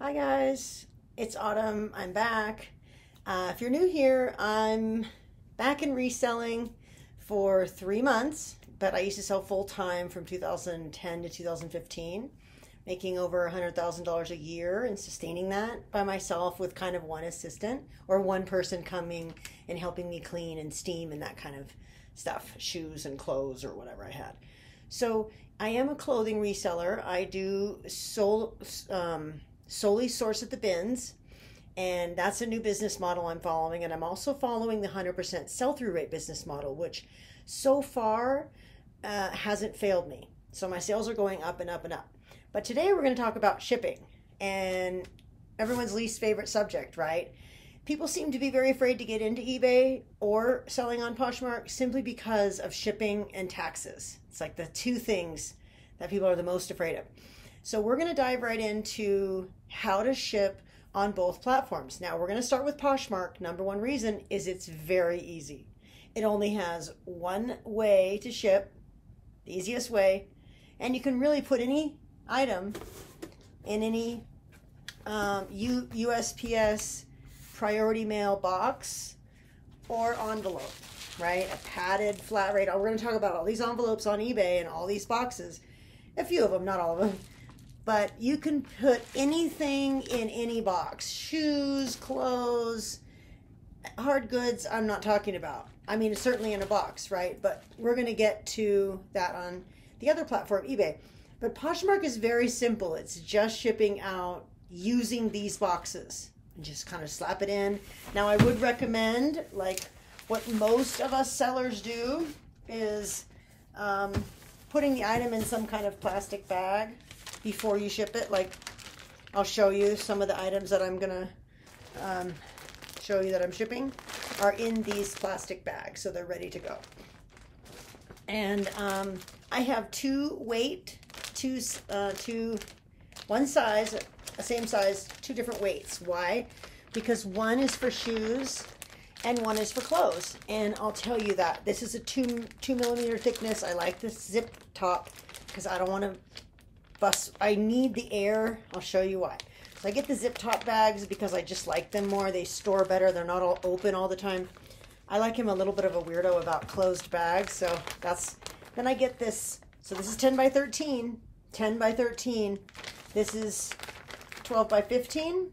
Hi guys, it's Autumn. I'm back. If you're new here, I'm back in reselling for 3 months, but I used to sell full time from 2010 to 2015, making over $100,000 a year and sustaining that by myself with kind of one assistant or one person coming and helping me clean and steam and that kind of stuff, shoes and clothes or whatever I had. So I am a clothing reseller. I do solely source at the bins, and that's a new business model I'm following. And I'm also following the 100% sell-through rate business model, which so far hasn't failed me. So my sales are going up and up and up. But today we're going to talk about shipping, and everyone's least favorite subject, right? People seem to be very afraid to get into eBay or selling on Poshmark simply because of shipping and taxes. It's like the two things that people are the most afraid of. So we're going to dive right into how to ship on both platforms. Now we're going to start with Poshmark. Number one reason is it's very easy. It only has one way to ship, the easiest way, and you can really put any item in any USPS priority mail box or envelope, right? A padded flat rate. We're going to talk about all these envelopes on eBay and all these boxes. A few of them, not all of them. But you can put anything in any box. Shoes, clothes, hard goods, I'm not talking about. I mean, it's certainly in a box, right? But we're going to get to that on the other platform, eBay. But Poshmark is very simple. It's just shipping out using these boxes. And just kind of slap it in. Now, I would recommend, like what most of us sellers do, is putting the item in some kind of plastic bag before you ship it. Like, I'll show you some of the items that I'm gonna show you that I'm shipping are in these plastic bags, so they're ready to go. And I have one size, the same size, two different weights. Why? Because one is for shoes and one is for clothes. And I'll tell you that this is a 2 millimeter thickness. I like this zip top because I don't want to bust. I need the air. I'll show you why. So I get the zip top bags because I just like them more. They store better. They're not all open all the time. I like him a little bit of a weirdo about closed bags. So that's, then I get this. So this is 10 by 13. 10 by 13. This is 12 by 15.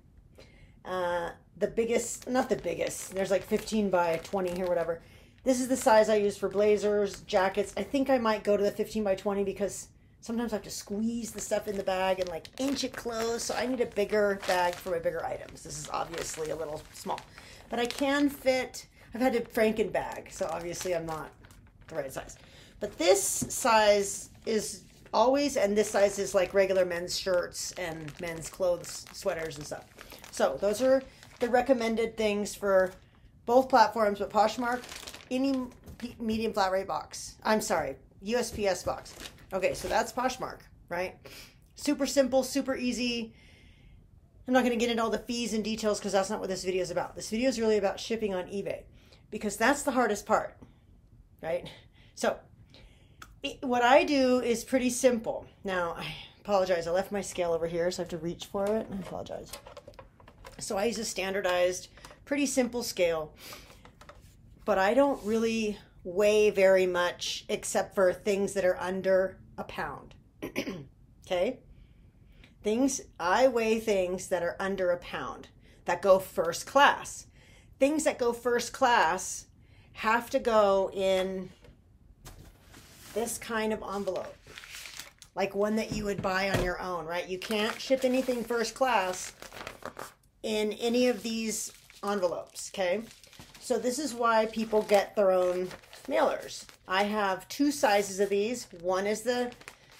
The biggest, not the biggest, there's like 15 by 20 here, whatever. This is the size I use for blazers, jackets. I think I might go to the 15 by 20 because sometimes I have to squeeze the stuff in the bag and like inch it close. So I need a bigger bag for my bigger items. This is obviously a little small, but I can fit, I've had to Franken bag. So obviously I'm not the right size, but this size is always, and this size is like regular men's shirts and men's clothes, sweaters and stuff. So those are the recommended things for both platforms, but Poshmark, any medium flat rate box. I'm sorry, USPS box. Okay, so that's Poshmark, right? Super simple, super easy. I'm not going to get into all the fees and details because that's not what this video is about. This video is really about shipping on eBay because that's the hardest part, right? So what I do is pretty simple. Now, I apologize. I left my scale over here, so I have to reach for it. I apologize. So I use a standardized, pretty simple scale, but I don't really weigh very much except for things that are under a pound. Okay? I weigh things that are under a pound that go first class. Things that go first class have to go in this kind of envelope, like one that you would buy on your own, right? You can't ship anything first class in any of these envelopes, okay? So this is why people get their own mailers. I have two sizes of these. One is the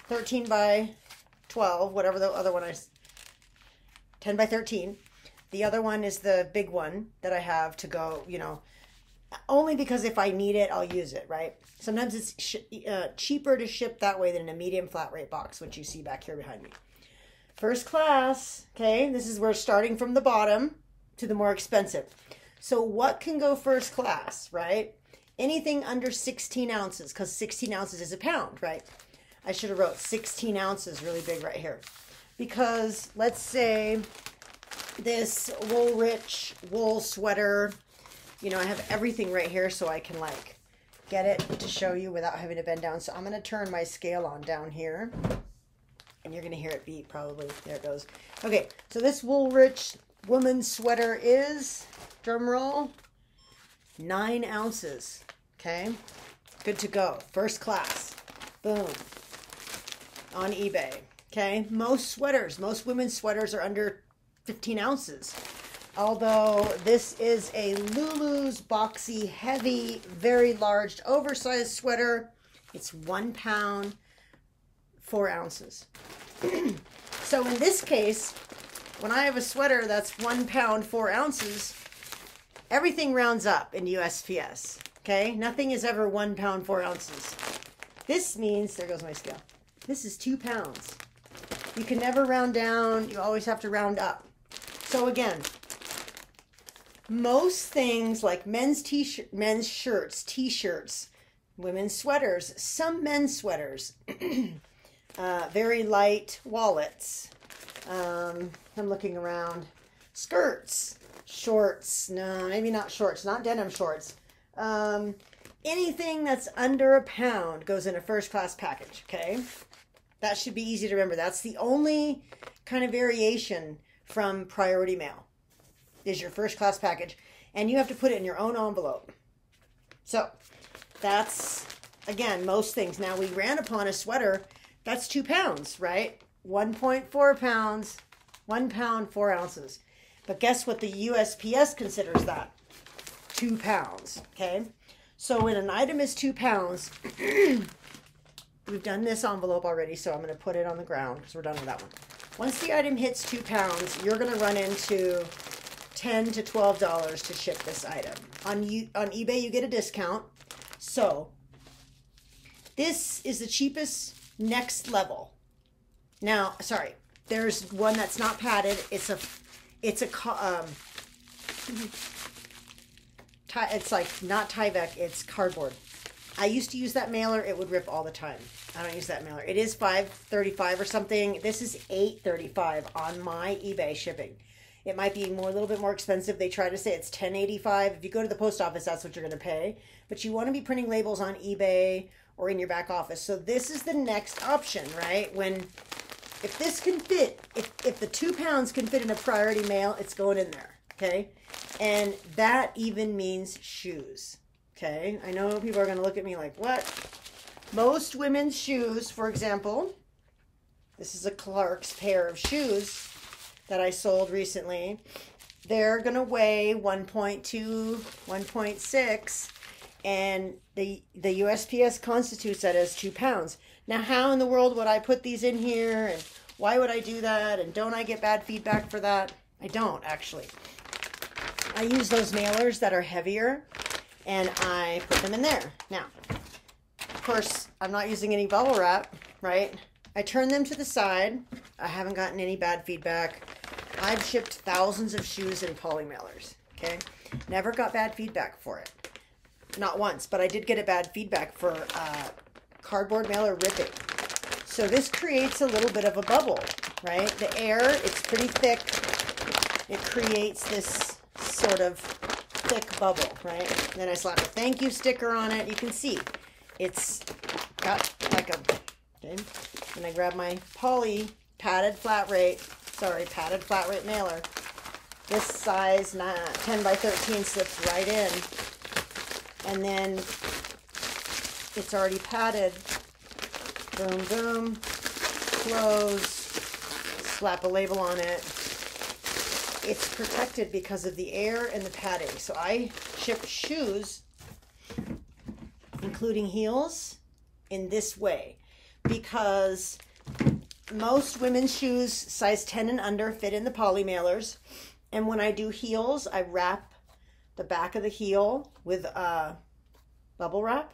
13 by 12, whatever the other one is, 10 by 13. The other one is the big one that I have to go, you know, only because if I need it, I'll use it, right? Sometimes it's cheaper to ship that way than in a medium flat rate box, which you see back here behind me. First class, okay, this is where starting from the bottom to the more expensive. So what can go first class, right? Anything under 16 ounces, because 16 ounces is a pound, right? I should have wrote 16 ounces really big right here. Because let's say this Woolrich wool sweater. You know, I have everything right here so I can like get it to show you without having to bend down. So I'm going to turn my scale on down here. And you're going to hear it beep probably. There it goes. Okay, so this Woolrich woman's sweater is, drum roll, 9 ounces. Okay, good to go. First class. Boom. On eBay. Okay, most women's sweaters are under 15 ounces. Although this is a Lulu's boxy, heavy, very large, oversized sweater. It's 1 pound, 4 ounces. So in this case, when I have a sweater that's 1 pound, 4 ounces, everything rounds up in USPS. Okay, nothing is ever 1 pound, 4 ounces. This means, there goes my scale. This is 2 pounds. You can never round down. You always have to round up. So again, most things like men's shirts, t-shirts, women's sweaters, some men's sweaters, very light wallets. I'm looking around. Skirts, shorts. No, maybe not shorts, not denim shorts. Anything that's under a pound goes in a first class package, okay? That should be easy to remember. That's the only kind of variation from priority mail is your first class package. And you have to put it in your own envelope. So that's, again, most things. Now we ran upon a sweater that's 2 pounds, right? 1.4 pounds, 1 pound, 4 ounces. But guess what the USPS considers that? 2 pounds, okay? So when an item is 2 pounds, we've done this envelope already, so I'm going to put it on the ground because we're done with that one. Once the item hits 2 pounds, you're going to run into $10 to $12 to ship this item. On eBay, you get a discount. So this is the cheapest next level. Now, sorry, there's one that's not padded. It's like not Tyvek, it's cardboard. I used to use that mailer. It would rip all the time. I don't use that mailer. It is $5.35 or something. This is $8.35 on my eBay shipping. It might be a little bit more expensive. They try to say it's $10.85. If you go to the post office, that's what you're going to pay. But you want to be printing labels on eBay or in your back office. So this is the next option, right? If this can fit, if the 2 pounds can fit in a priority mail, it's going in there, okay? And that even means shoes, okay? I know people are going to look at me like, what? Most women's shoes, for example, this is a Clark's pair of shoes that I sold recently. They're going to weigh 1.2, 1.6, and the USPS constitutes that as 2 pounds. Now, how in the world would I put these in here, and why would I do that, and don't I get bad feedback for that? I don't, actually. I use those mailers that are heavier, and I put them in there. Now, of course, I'm not using any bubble wrap, right? I turn them to the side. I haven't gotten any bad feedback. I've shipped thousands of shoes in poly mailers, okay? Never got bad feedback for it. Not once, but I did get a bad feedback for cardboard mailer ripping. So this creates a little bit of a bubble, right? The air, it's pretty thick. It creates this sort of thick bubble, right? Then I slap a thank you sticker on it. You can see it's got like a, okay? And I grab my poly padded flat rate mailer. This size 10 by 13 slips right in. And then it's already padded. Boom, boom. Close. Slap a label on it. It's protected because of the air and the padding. So I ship shoes, including heels, in this way. Because most women's shoes, size 10 and under, fit in the poly mailers. And when I do heels, I wrap the back of the heel with bubble wrap,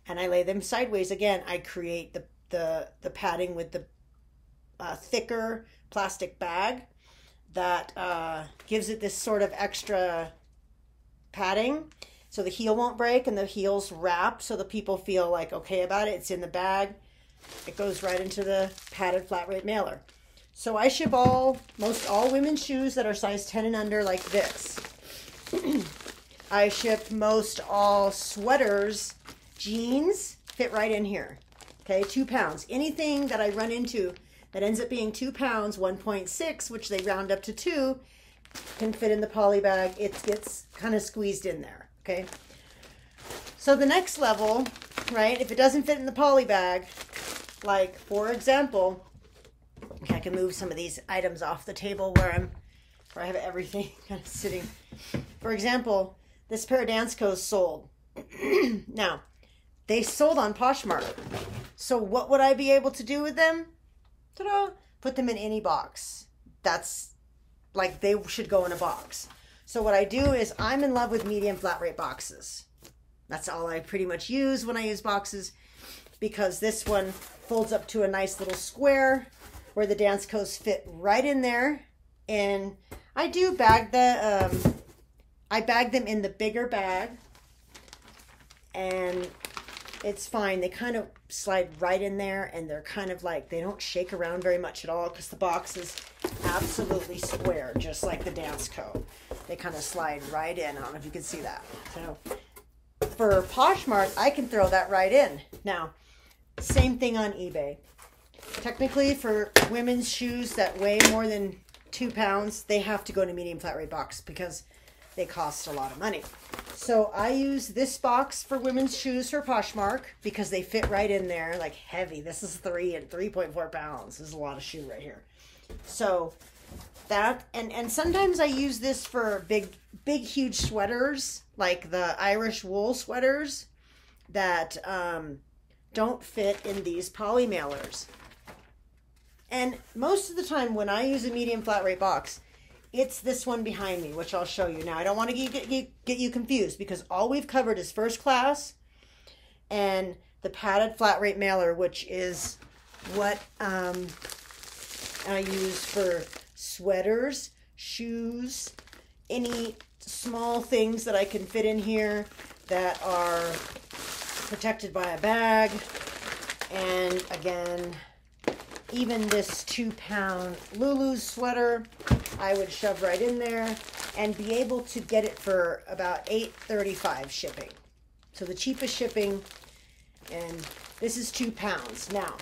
and I lay them sideways. Again, I create the padding with the thicker plastic bag that gives it this sort of extra padding, so the heel won't break, and the heels wrap so the people feel like okay about it. It's in the bag. It goes right into the padded flat rate mailer. So I ship most all women's shoes that are size 10 and under like this. I ship most all sweaters, jeans, fit right in here. Okay, 2 pounds. Anything that I run into that ends up being 2 pounds, 1.6, which they round up to 2, can fit in the poly bag. It gets kind of squeezed in there, okay? So the next level, right, if it doesn't fit in the poly bag, like for example, okay, I can move some of these items off the table where I have everything kind of sitting. For example, this pair of dance coats sold. Now, they sold on Poshmark. So what would I be able to do with them? Ta-da! Put them in any box. That's like they should go in a box. So what I do is I'm in love with medium flat rate boxes. That's all I pretty much use when I use boxes, because this one folds up to a nice little square where the dance coats fit right in there. And I do bag I bag them in the bigger bag, and it's fine. They kind of slide right in there, and they're kind of like, they don't shake around very much at all because the box is absolutely square, just like the dance coat. They kind of slide right in. I don't know if you can see that. So for Poshmark, I can throw that right in. Now, same thing on eBay. Technically, for women's shoes that weigh more than 2 pounds, they have to go in a medium flat rate box because they cost a lot of money. So I use this box for women's shoes for Poshmark because they fit right in there, like heavy. This is 3.4 pounds. This is a lot of shoe right here. So that, and sometimes I use this for big, huge sweaters, like the Irish wool sweaters that don't fit in these poly mailers. And most of the time when I use a medium flat rate box, it's this one behind me, which I'll show you. Now, I don't want to get you confused, because all we've covered is first class and the padded flat rate mailer, which is what I use for sweaters, shoes, any small things that I can fit in here that are protected by a bag. And again, even this 2 pound Lulu's sweater, I would shove right in there and be able to get it for about $8.35 shipping. So the cheapest shipping, and this is 2 pounds. Now,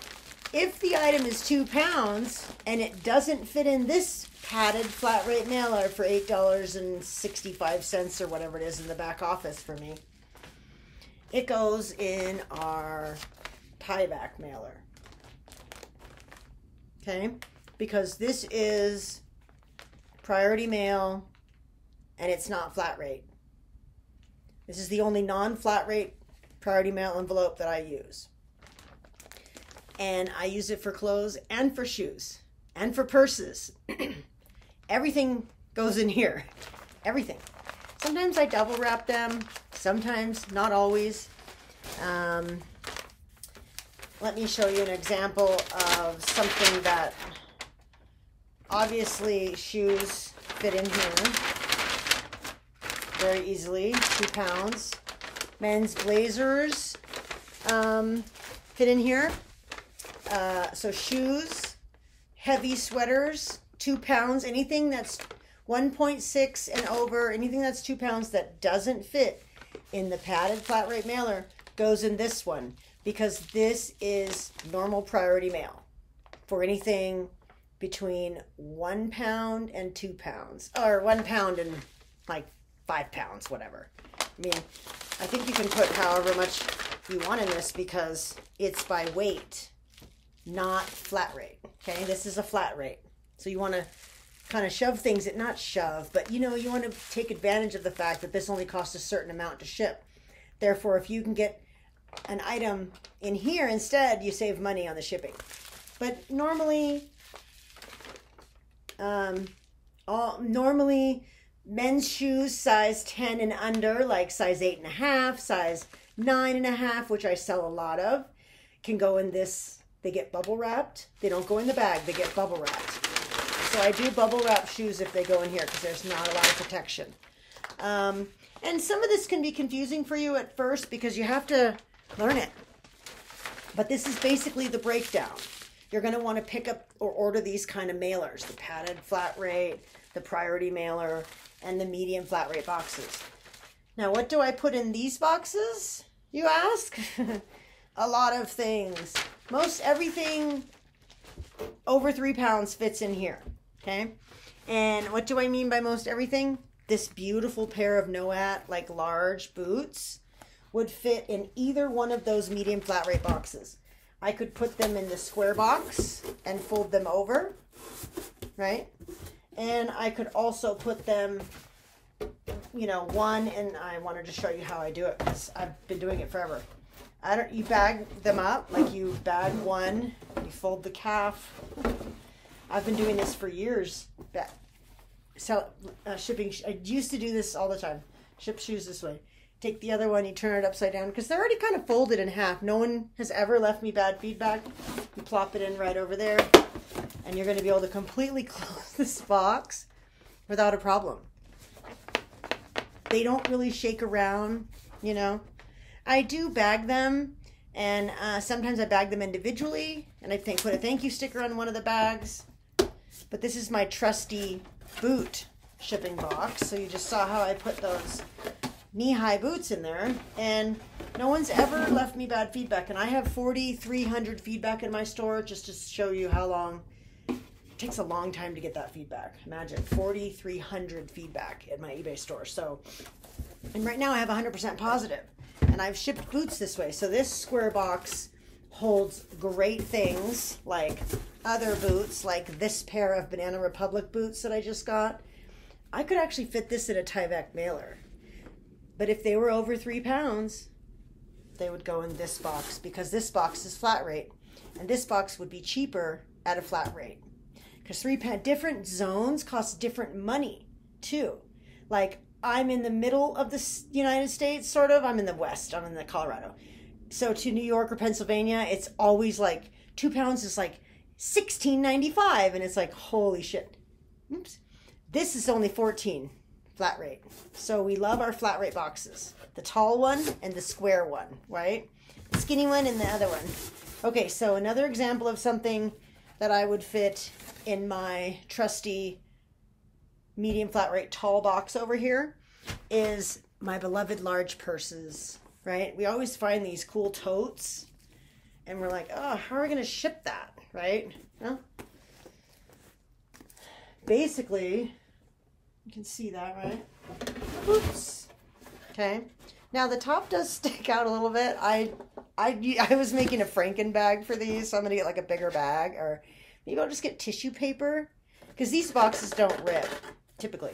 if the item is 2 pounds and it doesn't fit in this padded flat rate mailer for $8.65 or whatever it is in the back office for me, it goes in our tie-back mailer. Okay, because this is priority mail and it's not flat rate. This is the only non-flat rate priority mail envelope that I use. And I use it for clothes and for shoes and for purses. Everything goes in here. Everything. Sometimes I double wrap them. Sometimes, not always. Let me show you an example of something that obviously shoes fit in here very easily, 2 pounds. Men's blazers fit in here. So shoes, heavy sweaters, 2 pounds, anything that's 1.6 and over, anything that's 2 pounds that doesn't fit in the padded flat rate mailer goes in this one, because this is normal priority mail for anything between 1 pound and 2 pounds, or 1 pound and like 5 pounds, whatever. I mean, I think you can put however much you want in this because it's by weight, not flat rate. Okay, this is a flat rate. So you want to kind of shove things, not shove, but you know, you want to take advantage of the fact that this only costs a certain amount to ship. Therefore, if you can get an item in here instead, you save money on the shipping. But normally, men's shoes size 10 and under, like size 8.5, size 9.5, which I sell a lot of, can go in this. They get bubble wrapped. They don't go in the bag. They get bubble wrapped. So I do bubble wrap shoes if they go in here because there's not a lot of protection. And some of this can be confusing for you at first because you have to learn it. But this is basically the breakdown. you're going to want to pick up or order these kind of mailers, the padded flat rate, the priority mailer, and the medium flat rate boxes. Now, what do I put in these boxes, you ask? A lot of things. Most everything over 3 pounds fits in here, okay? And what do I mean by most everything? This beautiful pair of Noat, like large boots, would fit in either one of those medium flat rate boxes. I could put them in the square box and fold them over, right? And I could also put them, you know, one, and I wanted to show you how I do it because I've been doing it forever. You bag them up, like you bag one, you fold the calf. I've been doing this for years. Shipping, I used to do this all the time. Ship shoes this way. Take the other one, you turn it upside down because they're already kind of folded in half. No one has ever left me bad feedback. You plop it in right over there, and you're going to be able to completely close this box without a problem. They don't really shake around, you know. I do bag them, and sometimes I bag them individually, and I put a thank you sticker on one of the bags. But this is my trusty boot shipping box, so you just saw how I put those knee-high boots in there, and no one's ever left me bad feedback. And I have 4,300 feedback in my store, just to show you how long it takes. A long time to get that feedback. Imagine 4,300 feedback at my eBay store. So, and right now I have 100% positive, and I've shipped boots this way. So this square box holds great things like other boots, like this pair of Banana Republic boots that I just got. I could actually fit this in a Tyvek mailer. But if they were over 3 pounds, they would go in this box because this box is flat rate. And this box would be cheaper at a flat rate. Because different zones cost different money too. Like I'm in the middle of the United States, sort of. I'm in the West. I'm in the Colorado. So to New York or Pennsylvania, it's always like 2 pounds is like $16.95. And it's like, holy shit. Oops. This is only 14. Flat rate. So we love our flat rate boxes. The tall one and the square one, right? The skinny one and the other one. Okay, so another example of something that I would fit in my trusty medium flat rate tall box over here is my beloved large purses, right? We always find these cool totes and we're like, oh, how are we going to ship that, right? Well, basically, you can see that, right? Oops. Okay. Now the top does stick out a little bit. I was making a Franken bag for these, so I'm gonna get like a bigger bag, or maybe I'll just get tissue paper because these boxes don't rip typically.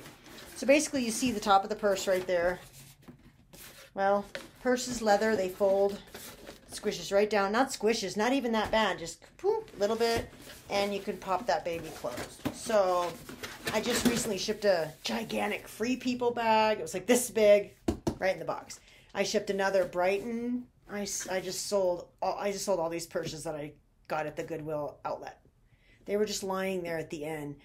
So basically, you see the top of the purse right there. Well, purse is leather. They fold, squishes right down. Not squishes, not even that bad. Just poop a little bit, and you can pop that baby closed. So I just recently shipped a gigantic Free People bag. It was like this big, right in the box. I shipped another Brighton. I just sold all these purses that I got at the Goodwill outlet. They were just lying there at the end.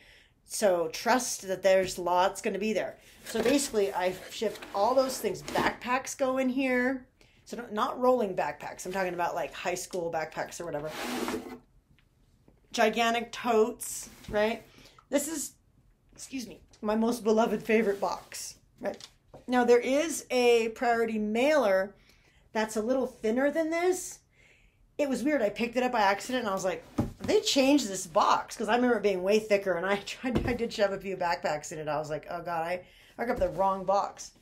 So trust that there's lots going to be there. So basically, I shipped all those things. Backpacks go in here. So not rolling backpacks. I'm talking about like high school backpacks or whatever. Gigantic totes, right? This is, excuse me, my most beloved favorite box, right? Now there is a priority mailer that's a little thinner than this. It was weird. I picked it up by accident and I was like, they changed this box because I remember it being way thicker, and I did shove a few backpacks in it. I was like, oh God, I got the wrong box.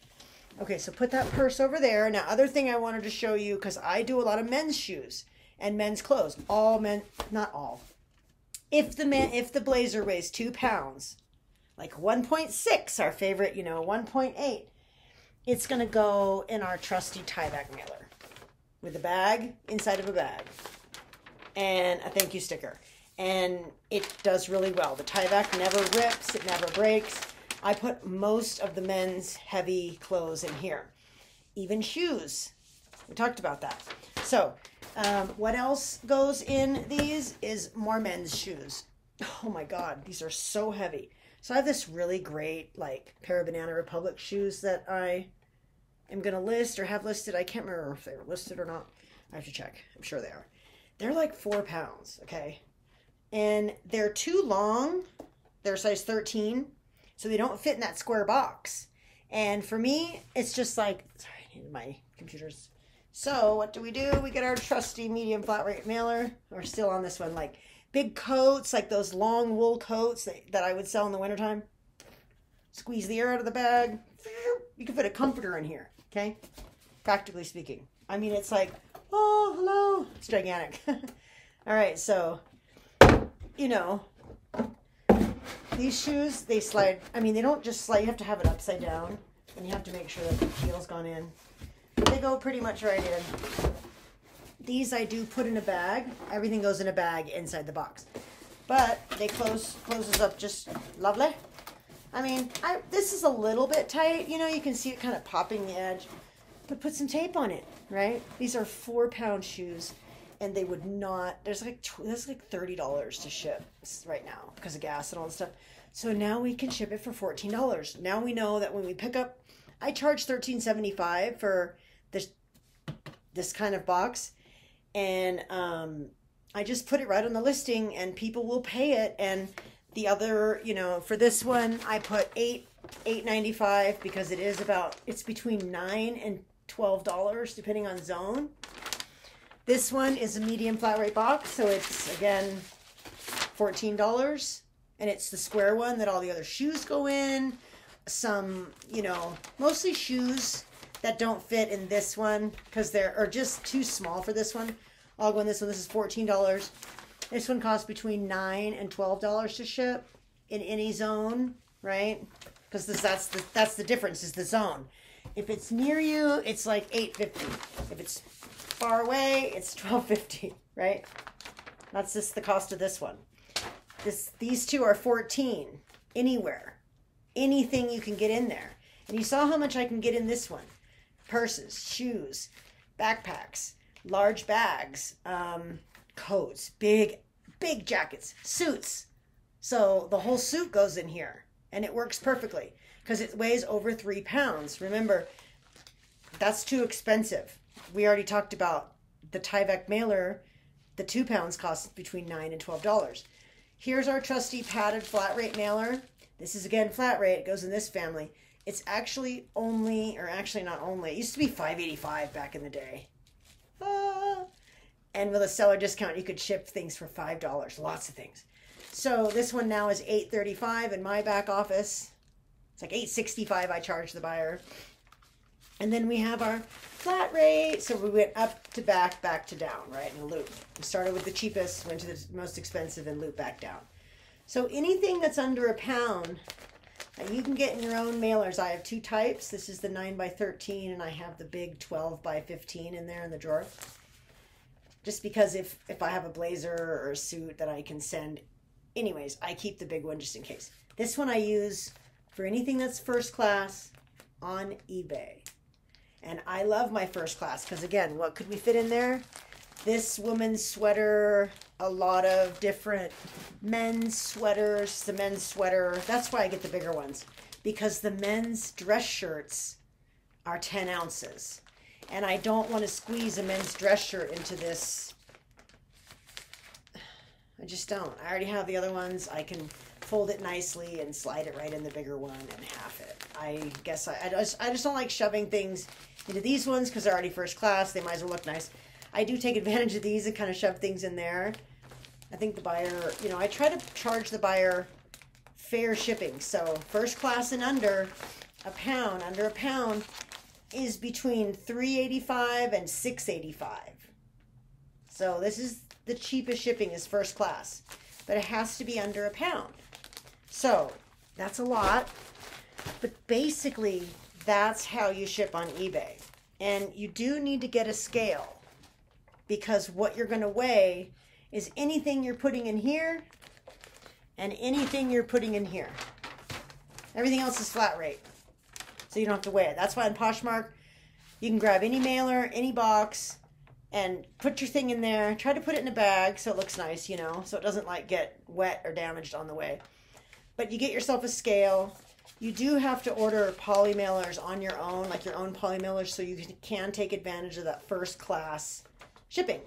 Okay, so put that purse over there. Now, other thing I wanted to show you, because I do a lot of men's shoes and men's clothes. All men, not all. If the blazer weighs 2 pounds, like 1.6, our favorite, 1.8, it's going to go in our trusty Tyvek mailer with a bag inside of a bag and a thank you sticker. And it does really well. The Tyvek never rips. It never breaks. I put most of the men's heavy clothes in here. Even shoes. We talked about that. So, what else goes in these is more men's shoes. Oh my God, these are so heavy. So I have this really great pair of Banana Republic shoes that I am going to list or have listed. I can't remember if they were listed or not. I have to check. I'm sure they are. They're like 4 pounds, okay? and they're too long. They're size 13, so they don't fit in that square box. And for me, it's just like, sorry, I needed my computers. So what do? We get our trusty medium flat rate mailer. We're still on this one, like big coats, like those long wool coats that I would sell in the wintertime. Squeeze the air out of the bag. You can fit a comforter in here, okay? Practically speaking. I mean, it's like, oh, hello. It's gigantic. All right, so, you know, these shoes, they slide. I mean, they don't just slide. You have to have it upside down, and you have to make sure that the heel's gone in. They go pretty much right in. These I do put in a bag. Everything goes in a bag inside the box. But they closes up just lovely. I mean, this is a little bit tight. You know, you can see it kind of popping the edge. But put some tape on it, right? These are 4-pound shoes, and they would not. There's like $30 to ship right now because of gas and all this stuff. So now we can ship it for $14. Now we know that when we pick up, I charge $13.75 for this kind of box, and I just put it right on the listing, and people will pay it. And the other, you know, for this one, I put $8.95 because it's between $9 and $12 depending on zone. This one is a medium flat rate box, so it's again $14, and it's the square one that all the other shoes go in. Some, you know, mostly shoes that don't fit in this one because they're just too small for this one. I'll go in this one. This is $14. This one costs between $9 and $12 to ship in any zone, right? Because that's the difference, is the zone. If it's near you, it's like $8.50. If it's far away, it's $12.50, right? That's just the cost of this one. These two are $14 anywhere. Anything you can get in there. And you saw how much I can get in this one. Purses, shoes, backpacks, large bags, coats, big jackets, suits. So the whole suit goes in here, and it works perfectly because it weighs over 3 pounds. Remember, that's too expensive. We already talked about the Tyvek mailer. The 2 pounds costs between $9 and $12. Here's our trusty padded flat rate mailer. This is again flat rate. It goes in this family. It's actually only, or actually not only, it used to be $5.85 back in the day. And with a seller discount, you could ship things for $5. Lots of things. So this one now is $8.35 in my back office. It's like $8.65 I charge the buyer. And then we have our flat rate. So we went up to back to down, right, in a loop. We started with the cheapest, went to the most expensive, and loop back down. So anything that's under £1, you can get in your own mailers. I have 2 types. This is the 9x13, and I have the big 12x15 in there in the drawer. Just because if I have a blazer or a suit that I can send. Anyways, I keep the big one just in case. This one I use for anything that's first class on eBay. And I love my first class because, again, what could we fit in there? This woman's sweater, a lot of different men's sweaters, the men's sweater. That's why I get the bigger ones, because the men's dress shirts are 10 ounces. And I don't want to squeeze a men's dress shirt into this. I just don't. I already have the other ones. I can fold it nicely and slide it right in the bigger one and half it. I guess I just don't like shoving things into these ones because they're already first class. They might as well look nice. I do take advantage of these and kind of shove things in there. I think the buyer, you know, I try to charge the buyer fair shipping. So first class and under £1 is between $3.85 and $6.85. So this is the cheapest shipping is first class, but it has to be under £1. So that's a lot, but basically that's how you ship on eBay. And you do need to get a scale, because what you're going to weigh is anything you're putting in here and anything you're putting in here. Everything else is flat rate, so you don't have to weigh it. That's why in Poshmark, you can grab any mailer, any box, and put your thing in there. Try to put it in a bag so it looks nice, you know, so it doesn't like get wet or damaged on the way. But you get yourself a scale. You do have to order poly mailers on your own, like your own poly mailers, so you can take advantage of that first class shipping.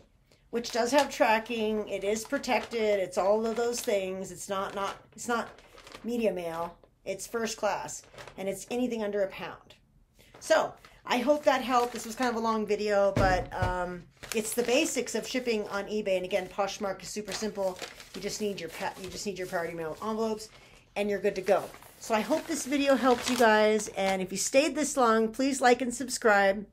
which does have tracking. It is protected. It's all of those things. It's not media mail. It's first class, and it's anything under £1. So I hope that helped. This was kind of a long video, but it's the basics of shipping on eBay. And again, Poshmark is super simple. You just need your priority mail envelopes, and you're good to go. So I hope this video helped you guys. And if you stayed this long, please like and subscribe.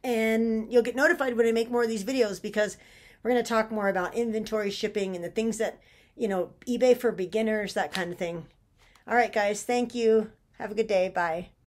And you'll get notified when I make more of these videos, because we're going to talk more about inventory, shipping, and the things that, you know, eBay for beginners, that kind of thing. All right, guys. Thank you. Have a good day. Bye.